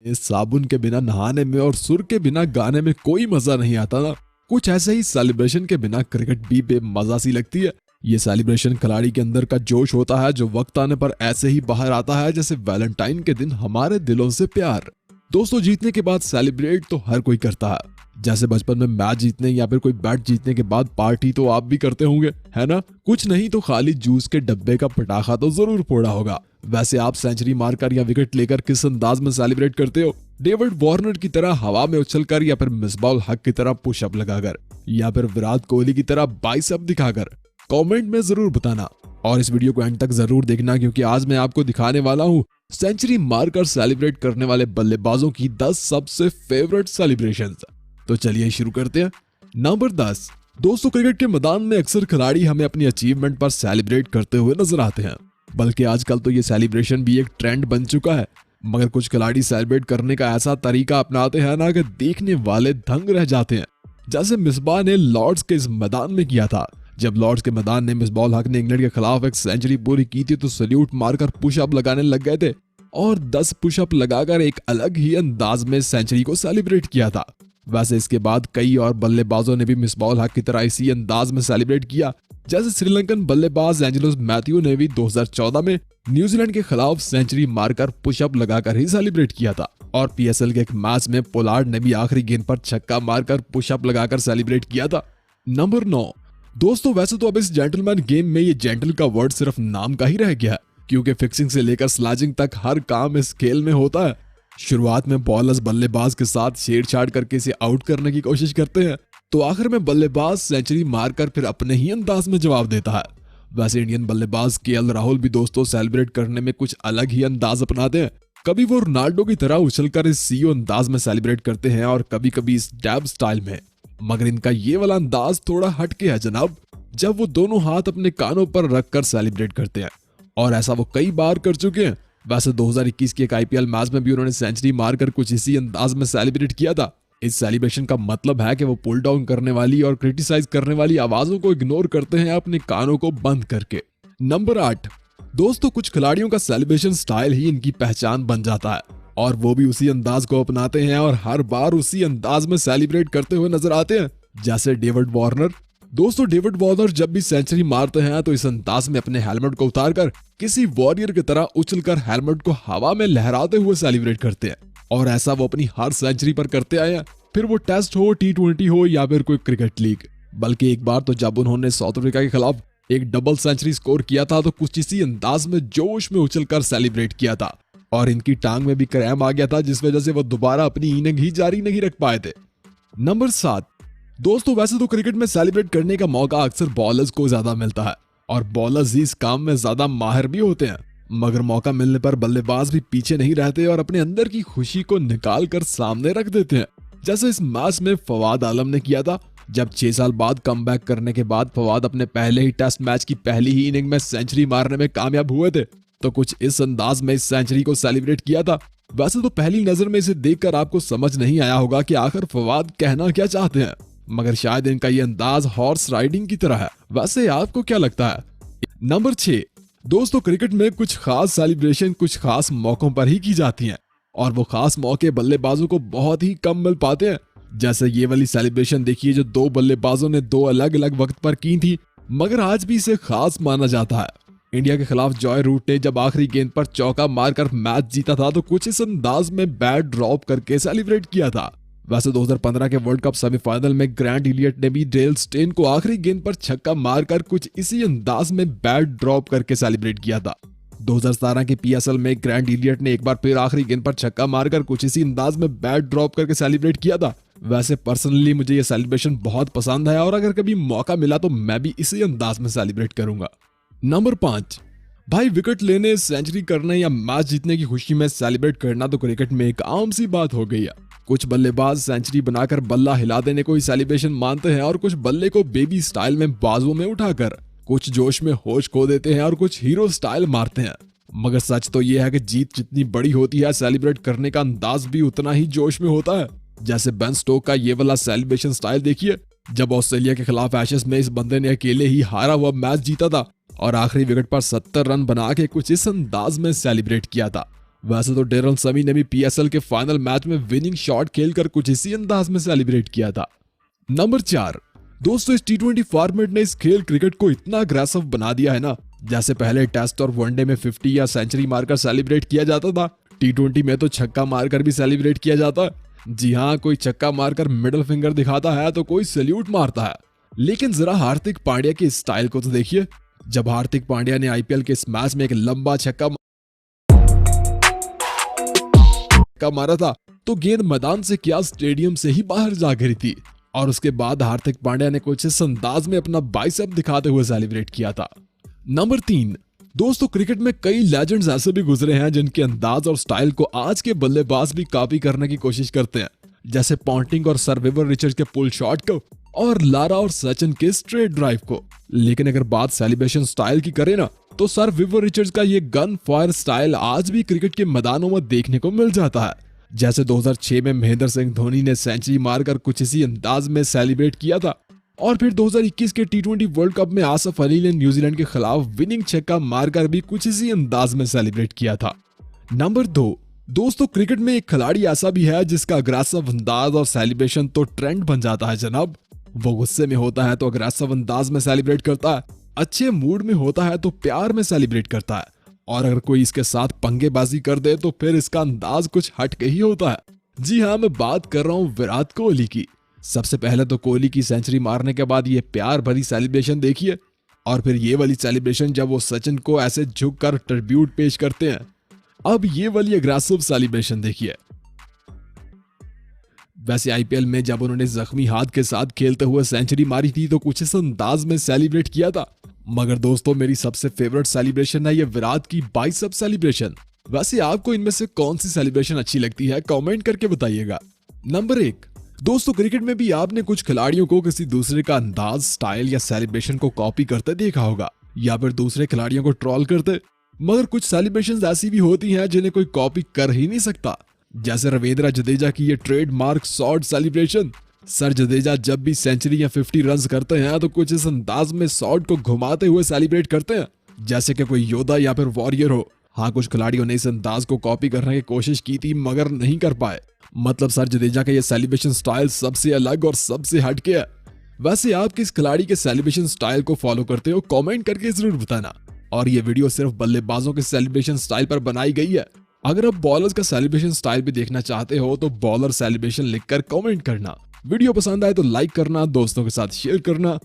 इस साबुन के बिना नहाने में और सुर के बिना गाने में कोई मजा नहीं आता ना। कुछ ऐसे ही सेलिब्रेशन के बिना क्रिकेट भी बेमजा सी लगती है। ये सेलिब्रेशन खिलाड़ी के अंदर का जोश होता है जो वक्त आने पर ऐसे ही बाहर आता है जैसे वैलेंटाइन के दिन हमारे दिलों से प्यार। दोस्तों, जीतने के बाद सेलिब्रेट तो हर कोई करता है। जैसे बचपन में मैच जीतने या फिर कोई बैट जीतने के बाद पार्टी तो आप भी करते होंगे, है ना? कुछ नहीं तो खाली जूस के डब्बे का पटाखा तो जरूर फोड़ा होगा। वैसे आप सेंचुरी मारकर या विकेट लेकर किस अंदाज में सेलिब्रेट करते हो? डेविड वार्नर की तरह हवा में उछलकर, या फिर मिसबाह हक की तरह पुशअप लगाकर, या फिर विराट कोहली की तरह बाइसेप दिखाकर? कमेंट में जरूर बताना और इस वीडियो को एंड तक जरूर देखना, क्योंकि आज मैं आपको दिखाने वाला हूँ सेंचुरी मारकर सेलिब्रेट करने वाले बल्लेबाजों की 10 सबसे फेवरेट सेलिब्रेशंस। तो चलिए शुरू करते हैं। नंबर 10। दोस्तों, क्रिकेट के मैदान में अक्सर खिलाड़ी हमें अपनी अचीवमेंट पर सेलिब्रेट करते हुए नजर आते हैं, बल्कि आजकल तो ये सेलिब्रेशन भी एक ट्रेंड बन चुका है। मगर कुछ खिलाड़ी सेलिब्रेट करने का ऐसा तरीका अपनाते हैं ना कि देखने वाले दंग रह जाते हैं। जैसे मिसबाह ने लॉर्ड्स के इस मैदान में किया था। जब लॉर्ड्स के मैदान में मिसबाह हक ने इंग्लैंड के खिलाफ एक सेंचुरी पूरी की थी तो सल्यूट मारकर पुशअप लगाने लग गए थे और 10 पुशअप लगाकर एक अलग ही अंदाज में सेंचुरी को सेलिब्रेट किया था। वैसे इसके बाद कई और बल्लेबाजों ने भी मिसबाह हक की तरह इसी अंदाज में सेलिब्रेट किया। जैसे श्रीलंकन बल्लेबाज एंजेलो मैथ्यू ने भी 2014 में न्यूजीलैंड के खिलाफ सेंचुरी मारकर पुशअप लगाकर ही सेलिब्रेट किया था। और पीएसएल के एक मैच में पोलार्ड ने भी आखिरी गेंद पर छक्का मारकर पुशअप लगाकर सेलिब्रेट किया था। नंबर 9। दोस्तों, वैसे तो अब इस जेंटलमैन गेम में ये जेंटल का वर्ड सिर्फ नाम का ही रह गया है, क्योंकि फिक्सिंग से लेकर स्लैजिंग तक हर काम इस खेल में होता है। शुरुआत में बॉलर्स बल्लेबाज के साथ छेड़छाड़ करके इसे आउट करने की कोशिश करते हैं, तो आखिर में बल्लेबाज सेंचुरी मारकर फिर अपने ही अंदाज में जवाब देता है। वैसे इंडियन बल्लेबाज केएल राहुल भी दोस्तों सेलिब्रेट करने में कुछ अलग ही अंदाज अपनाते हैं। कभी वो रोनाल्डो की तरह उछलकर इस सीओ अंदाज में सेलिब्रेट करते हैं और कभी कभी इस डैब स्टाइल में। मगर इनका ये वाला अंदाज थोड़ा हटके है जनाब, जब वो दोनों हाथ अपने कानों पर रखकर सेलिब्रेट करते हैं, और ऐसा वो कई बार कर चुके हैं। वैसे 2021 के एक आईपीएल मैच में भी उन्होंने सेंचुरी मारकर कुछ इसी अंदाज में सेलिब्रेट किया था। इस सेलिब्रेशन का मतलब है कि वो पुल डाउन करने वाली और क्रिटिसाइज करने वाली आवाजों को इग्नोर करते हैं अपने कानों को बंद करके। नंबर 8। दोस्तों, कुछ खिलाड़ियों का सेलिब्रेशन स्टाइल ही इनकी पहचान बन जाता है और वो भी उसी अंदाज को अपनाते हैं और हर बार उसी अंदाज में सेलिब्रेट करते हुए नजर आते हैं। जैसे डेविड वार्नर। दोस्तों, डेविड वार्नर जब भी सेंचुरी मारते हैं तो इस अंदाज में अपने हेलमेट को उतारकर किसी वॉरियर की तरह उछलकर हेलमेट को हवा में लहराते हुए सेलिब्रेट करते हैं, और ऐसा वो अपनी हर सेंचुरी पर करते आए हैं, फिर वो टेस्ट हो, T20 हो या फिर कोई क्रिकेट लीग। बल्कि एक बार तो जब उन्होंने साउथ अफ्रीका के खिलाफ एक डबल सेंचुरी स्कोर किया था तो कुछ इसी अंदाज में जोश में उछलकर सेलिब्रेट किया था, और इनकी टांग में भी क्रैम्प आ गया था, जिस वजह से वो दोबारा अपनी इनिंग ही जारी नहीं रख पाए थे। नंबर 7। दोस्तों, वैसे तो क्रिकेट में सेलिब्रेट करने का मौका अक्सर बॉलर्स को ज्यादा मिलता है और बॉलर्स ही इस काम में ज्यादा माहिर भी होते हैं। मगर मौका मिलने पर बल्लेबाज भी पीछे नहीं रहते और अपने अंदर की खुशी को निकाल कर सामने रख देते हैं। जैसे इस मैच में फवाद आलम ने किया था। जब 6 साल बाद कमबैक करने के बाद फवाद अपने पहले ही टेस्ट मैच की पहली ही इनिंग में सेंचुरी मारने में कामयाब हुए थे, तो कुछ इस अंदाज में इस सेंचुरी को सेलिब्रेट किया था। वैसे तो पहली नजर में इसे देखकर आपको समझ नहीं आया होगा कि आखिर फवाद कहना क्या चाहते हैं, मगर शायद इनका ये अंदाज हॉर्स राइडिंग की तरह है। वैसे आपको क्या लगता है? नंबर 6। दोस्तों, क्रिकेट में कुछ खास सेलिब्रेशन कुछ खास मौकों पर ही की जाती हैं, और वो खास मौके बल्लेबाजों को बहुत ही कम मिल पाते हैं। जैसे ये वाली सेलिब्रेशन देखिए जो 2 बल्लेबाजों ने 2 अलग अलग वक्त पर की थी, मगर आज भी इसे खास माना जाता है। इंडिया के खिलाफ जॉय रूट ने जब आखिरी गेंद पर चौका मारकर मैच जीता था तो कुछ इस अंदाज में बैट ड्रॉप करके सेलिब्रेट किया था। वैसे 2015 के वर्ल्ड कप सेमीफाइनल में ग्रांट इलियट ने भी डेल स्टेन को आखिरी गेंद पर छक्का मारकर कुछ इसी अंदाज में बैट ड्रॉप करके सेलिब्रेट किया था। 2017 के पीएसएल में ग्रांट इलियट ने एक बार फिर आखिरी गेंद पर छक्का मारकर कुछ इसी अंदाज में बैट ड्रॉप करके सेलिब्रेट किया था। वैसे पर्सनली मुझे ये सेलिब्रेशन बहुत पसंद है और अगर कभी मौका मिला तो मैं भी इसी अंदाज में सेलिब्रेट करूंगा। नंबर 5। भाई, विकेट लेने, सेंचुरी करने या मैच जीतने की खुशी में सेलिब्रेट करना तो क्रिकेट में एक आम सी बात हो गई है। कुछ बल्लेबाज सेंचुरी बनाकर बल्ला हिला देने को ही सेलिब्रेशन मानते हैं और कुछ बल्ले को बेबी स्टाइल में बाजुओं में उठाकर कुछ जोश में होश खो देते हैं और कुछ हीरो स्टाइल मारते हैं। मगर सच तो यह है कि जीत जितनी बड़ी होती है, सेलिब्रेट करने का अंदाज भी उतना ही जोश में होता है। जैसे बेन स्टोक का ये वाला सेलिब्रेशन स्टाइल देखिए। जब ऑस्ट्रेलिया के खिलाफ एशेज में इस बंदे ने अकेले ही हारा हुआ मैच जीता था और आखिरी विकेट पर 70 रन बना के कुछ इस अंदाज में सेलिब्रेट किया था। वैसे तो डेरल समी ने भी पीएसएल के फाइनल मैच में विनिंग शॉट खेलकर कुछ इसी अंदाज में सेलिब्रेट किया था। नंबर 4, दोस्तों इस टी20 फॉर्मेट ने इस खेल क्रिकेट को इतना अग्रेसिव बना दिया है ना, जैसे पहले टेस्ट और वनडे में 50 या सेंचुरी मारकर सेलिब्रेट किया जाता था, टी20 में तो छक्का मारकर भी सेलिब्रेट किया जाता है। जी हाँ, कोई छक्का मारकर मिडिल फिंगर दिखाता है तो कोई सैल्यूट मारता है। लेकिन जरा हार्दिक पांड्या के स्टाइल को तो देखिए। जब हार्दिक पांड्या ने आईपीएल के इस मैच में एक लंबा छक्का मारा था तो गेंद मैदान से क्या स्टेडियम से ही बाहर जा गिरी थी, और उसके बाद हार्दिक पांड्या ने कुछ इस अंदाज में अपना बाइसेप दिखाते हुए सेलिब्रेट किया था। नंबर 3, दोस्तों क्रिकेट में कई लेजेंड्स ऐसे भी गुजरे हैं जिनके अंदाज और स्टाइल को आज के बल्लेबाज भी कॉपी करने की कोशिश करते हैं, जैसे पॉन्टिंग और सर विवर रिचर्ड्स के पुल शॉट को और लारा और सचिन के स्ट्रेट ड्राइव को। लेकिन अगर बात सेलिब्रेशन स्टाइल की करें ना, तो सर विवर रिचर्ड्स का ये गन फायर स्टाइल आज भी क्रिकेट के मैदानों में देखने को मिल जाता है। जैसे 2006 में महेंद्र सिंह धोनी ने सेंचुरी मारकर कुछ इसी अंदाज में सेलिब्रेट किया था, और फिर 2021 के टी20 वर्ल्ड कप में आसिफ अली ने न्यूजीलैंड के खिलाफ विनिंग छक्का मारकर भी कुछ इसी अंदाज में सेलिब्रेट किया था। नंबर 2, दोस्तों क्रिकेट में एक खिलाड़ी ऐसा भी है जिसका अग्रेसिव अंदाज और सेलिब्रेशन तो ट्रेंड बन जाता है जनाब। वो गुस्से में होता है तो अग्रेसिव अंदाज में सेलिब्रेट करता है, अच्छे मूड में होता है तो प्यार में सेलिब्रेट करता है, और अगर कोई इसके साथ पंगेबाजी कर दे तो फिर इसका अंदाज कुछ हटके ही होता है। जी हाँ, मैं बात कर रहा हूँ विराट कोहली की। सबसे पहले तो कोहली की सेंचुरी मारने के बाद ये प्यार भरी सेलिब्रेशन देखिए, और फिर ये वाली सेलिब्रेशन जब वो सचिन को ऐसे झुककर ट्रिब्यूट पेश करते हैं। अब ये वाली अग्रेसिव सेलिब्रेशन देखिए। वैसे आईपीएल में जब उन्होंने जख्मी हाथ के साथ खेलते हुए सेंचुरी मारी थी तो कुछ इस अंदाज में सेलिब्रेट किया था। मगर दोस्तों मेरी सबसे फेवरेट सेलिब्रेशन है ये विराट की बाइसेप सेलिब्रेशन। वैसे आपको इनमें से कौन सी सेलिब्रेशन अच्छी लगती है, कमेंट करके बताइएगा। नंबर 1, दोस्तों क्रिकेट में भी आपने कुछ खिलाड़ियों को किसी दूसरे का अंदाज, स्टाइल या सेलिब्रेशन को कॉपी करते देखा होगा, या फिर दूसरे खिलाड़ियों को ट्रोल करते। मगर कुछ सेलिब्रेशंस ऐसी भी होती हैं जिन्हें कोई कॉपी कर ही नहीं सकता, जैसे रविंद्र जडेजा की ये trademark shot celebration. Sir Jadeja जब भी सेंचुरी या 50 रन्स करते हैं तो कुछ इस अंदाज में शॉट को घुमाते हुए सेलिब्रेट करते हैं, जैसे कि कोई योद्धा या फिर वॉरियर हो। हाँ, कुछ खिलाड़ियों ने इस अंदाज को कॉपी करने की कोशिश की थी मगर नहीं कर पाए। मतलब सर जडेजा का ये सेलिब्रेशन स्टाइल सबसे अलग और सबसे हटके है। वैसे आप किस खिलाड़ी के सेलिब्रेशन स्टाइल को फॉलो करते हो, कमेंट करके जरूर बताना। और ये वीडियो सिर्फ बल्लेबाजों के सेलिब्रेशन स्टाइल पर बनाई गई है। अगर आप बॉलर्स का सेलिब्रेशन स्टाइल भी देखना चाहते हो तो बॉलर सेलिब्रेशन लिखकर कमेंट करना। वीडियो पसंद आए तो लाइक करना, दोस्तों के साथ शेयर करना।